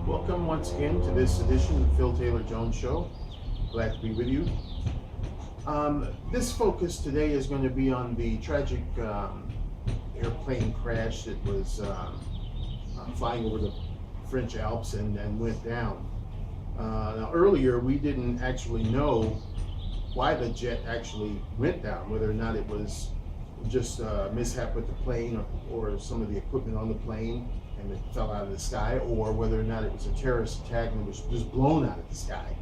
Welcome once again to this edition of the Phil Taylor Jones Show. Glad to be with you. This focus today is going to be on the tragic airplane crash that was flying over the French Alps and went down. Now earlier we didn't actually know why the jet actually went down, whether or not it was just a mishap with the plane or some of the equipment on the plane and it fell out of the sky, or whether or not it was a terrorist attack and it was just blown out of the sky.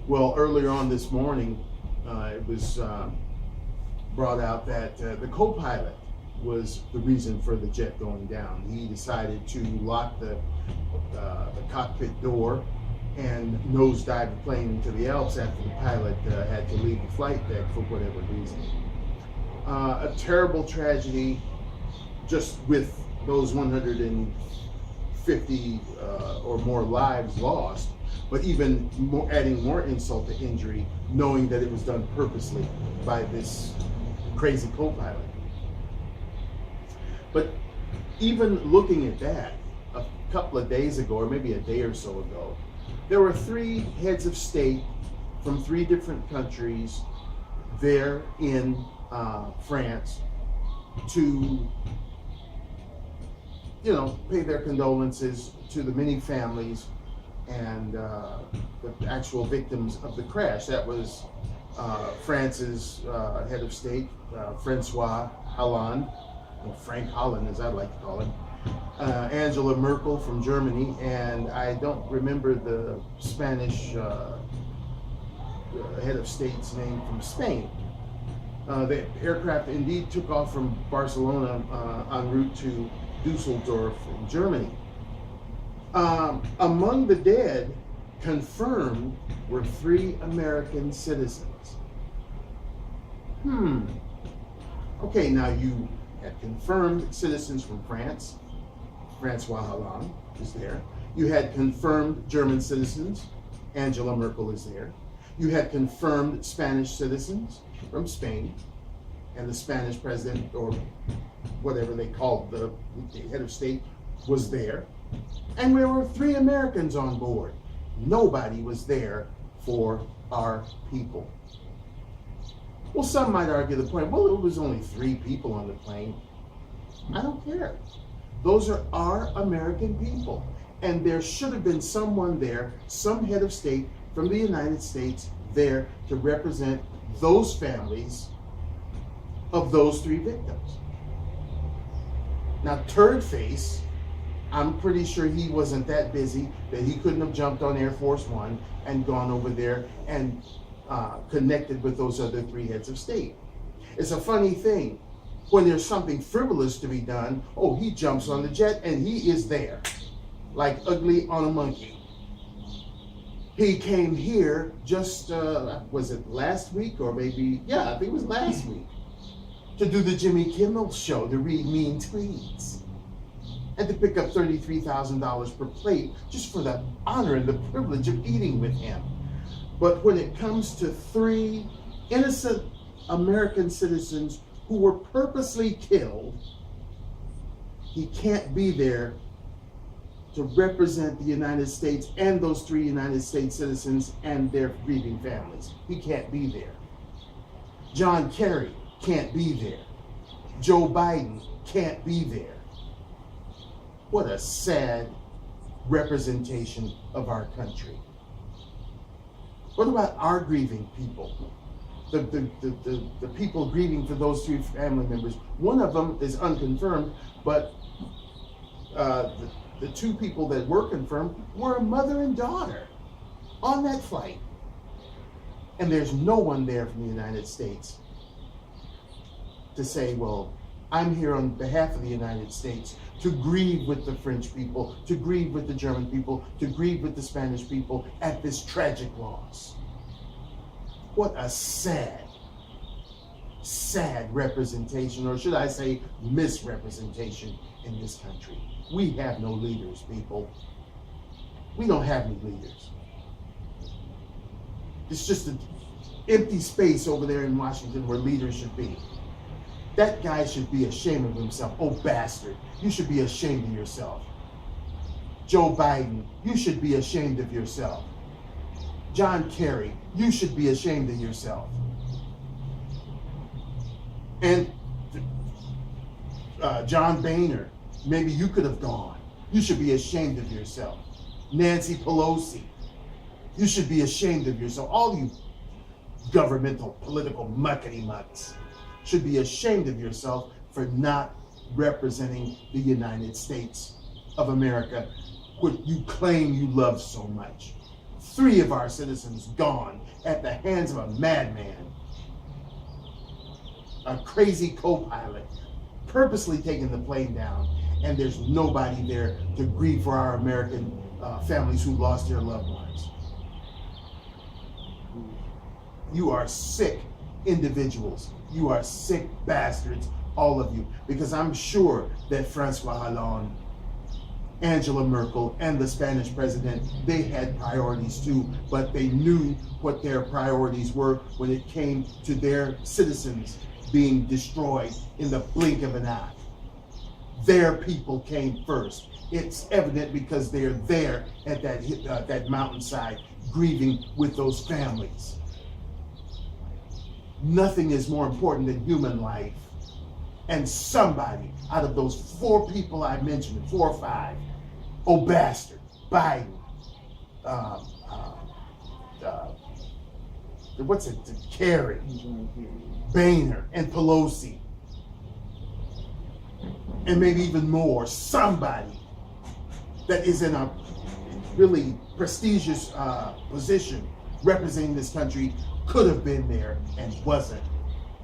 Well, earlier on this morning, it was brought out that the co-pilot was the reason for the jet going down. He decided to lock the cockpit door and nosedive the plane into the Alps after the pilot had to leave the flight deck for whatever reason. A terrible tragedy, just with those 150 or more lives lost, but even more, adding more insult to injury, knowing that it was done purposely by this crazy co-pilot. But even looking at that, a couple of days ago, or maybe a day or so ago, there were three heads of state from three different countries there in France to, pay their condolences to the many families and the actual victims of the crash. That was France's head of state, Francois Hollande, or Frank Holland as I'd like to call him, Angela Merkel from Germany, and I don't remember the Spanish head of state's name from Spain. The aircraft indeed took off from Barcelona en route to Dusseldorf in Germany. Among the dead, confirmed, were 3 American citizens. Okay, now you had confirmed citizens from France. Francois Hollande is there. You had confirmed German citizens. Angela Merkel is there. You had confirmed Spanish citizens from Spain, and the Spanish president, or whatever they called the head of state, was there. And there were 3 Americans on board. Nobody was there for our people. Well, some might argue the point, well, it was only 3 people on the plane. I don't care. Those are our American people. And there should have been someone there, some head of state from the United States there to represent those families of those 3 victims. Now, Turd Face, I'm pretty sure he wasn't that busy that he couldn't have jumped on Air Force One and gone over there and connected with those other 3 heads of state. It's a funny thing. When there's something frivolous to be done, oh, he jumps on the jet and he is there, like Ugly on a monkey. He came here just, was it last week or maybe, yeah, I think it was last week, to do the Jimmy Kimmel show, to read mean tweets, and to pick up $33,000 per plate just for the honor and the privilege of eating with him. But when it comes to 3 innocent American citizens who were purposely killed, he can't be there to represent the United States and those 3 United States citizens and their grieving families. He can't be there. John Kerry can't be there. Joe Biden can't be there. What a sad representation of our country. What about our grieving people? The people grieving for those 3 family members. One of them is unconfirmed, but the 2 people that were confirmed were a mother and daughter on that flight. And there's no one there from the United States to say, well, I'm here on behalf of the United States to grieve with the French people, to grieve with the German people, to grieve with the Spanish people at this tragic loss. What a sad, sad representation, or should I say misrepresentation in this country. We have no leaders, people. We don't have any leaders. It's just an empty space over there in Washington where leaders should be. That guy should be ashamed of himself. Oh, bastard. You should be ashamed of yourself. Joe Biden, you should be ashamed of yourself. John Kerry, you should be ashamed of yourself. And John Boehner, maybe you could have gone. You should be ashamed of yourself. Nancy Pelosi, you should be ashamed of yourself. All you governmental, political muckety-mucks should be ashamed of yourself for not representing the United States of America, what you claim you love so much. 3 of our citizens gone at the hands of a madman, a crazy co-pilot, purposely taking the plane down, and there's nobody there to grieve for our American families who lost their loved ones. You are sick individuals. You are sick bastards, all of you, because I'm sure that Francois Hollande, Angela Merkel, and the Spanish president, they had priorities too, but they knew what their priorities were when it came to their citizens being destroyed in the blink of an eye. Their people came first. It's evident because they're there at that mountainside grieving with those families. Nothing is more important than human life. And somebody out of those 4 people I mentioned, 4 or 5, oh bastard, Biden, Kerry, Boehner, and Pelosi, and maybe even more, somebody that is in a really prestigious position representing this country could have been there and wasn't.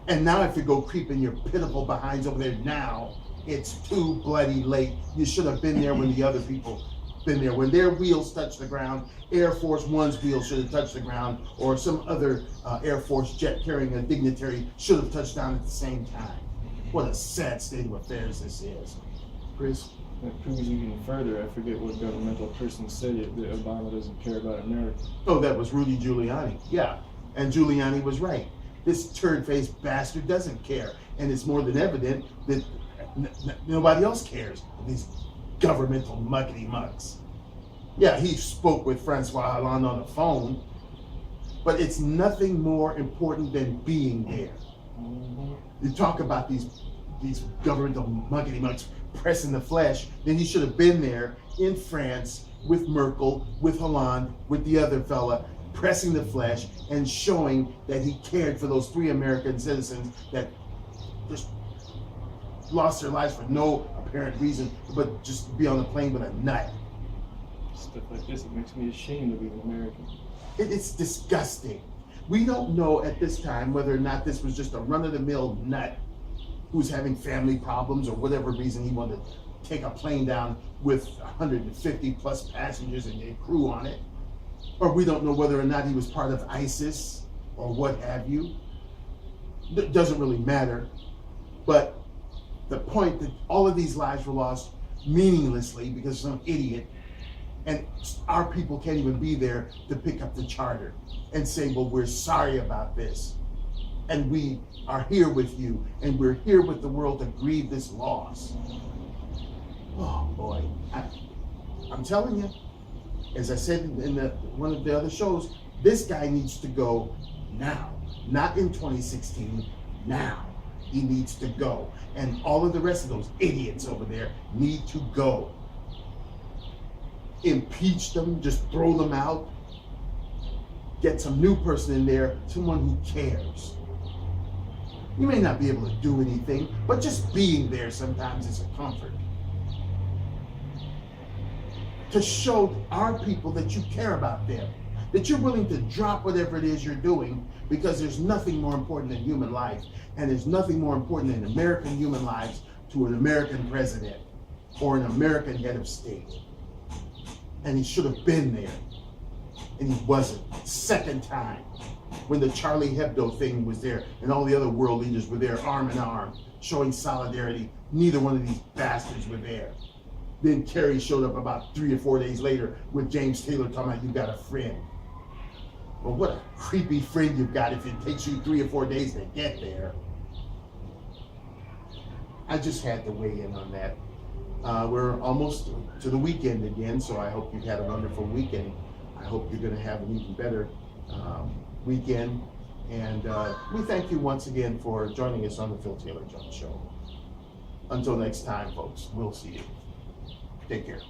And now if you go creeping your pitiful behinds over there now, it's too bloody late. You should have been there when the other people been there. When their wheels touched the ground, Air Force One's wheels should have touched the ground, or some other Air Force jet carrying a dignitary should have touched down at the same time. What a sad state of affairs this is. Chris? That proves even further. I forget what governmental person said it, that Obama doesn't care about America. Oh, that was Rudy Giuliani. Yeah, and Giuliani was right. This turd-faced bastard doesn't care. And it's more than evident that nobody else cares. These governmental muckety-mucks. Yeah, he spoke with Francois Hollande on the phone, but it's nothing more important than being there. You talk about these governmental muckety-mucks pressing the flesh, then he should have been there in France with Merkel, with Hollande, with the other fella, pressing the flesh and showing that he cared for those 3 American citizens that just lost their lives for no apparent reason, but just to be on the plane with a nut. Stuff like this, it makes me ashamed of being American. It's disgusting. We don't know at this time whether or not this was just a run-of-the-mill nut who's having family problems or whatever reason he wanted to take a plane down with 150 plus passengers and a crew on it. Or we don't know whether or not he was part of ISIS or what have you. It doesn't really matter. But the point that all of these lives were lost meaninglessly because some idiot, and our people can't even be there to pick up the charter and say, well, we're sorry about this. And we are here with you, and we're here with the world to grieve this loss. Oh boy, I'm telling you, as I said in one of the other shows, this guy needs to go now, not in 2016, now. He needs to go. And all of the rest of those idiots over there need to go. Impeach them, just throw them out. Get some new person in there, someone who cares. You may not be able to do anything, but just being there sometimes is a comfort. To show our people that you care about them, that you're willing to drop whatever it is you're doing, because there's nothing more important than human life, and there's nothing more important than American human lives to an American president or an American head of state. And he should have been there, and he wasn't. Second time, when the Charlie Hebdo thing was there, and all the other world leaders were there arm in arm, showing solidarity, neither one of these bastards were there. Then Kerry showed up about 3 or 4 days later with James Taylor talking about you got a friend. Well, what a creepy friend you've got if it takes you 3 or 4 days to get there. I just had to weigh in on that. We're almost to the weekend again, so I hope you've had a wonderful weekend. I hope you're gonna have an even better weekend. And we thank you once again for joining us on the Phil Taylor Jones Show. Until next time, folks, we'll see you. Take care.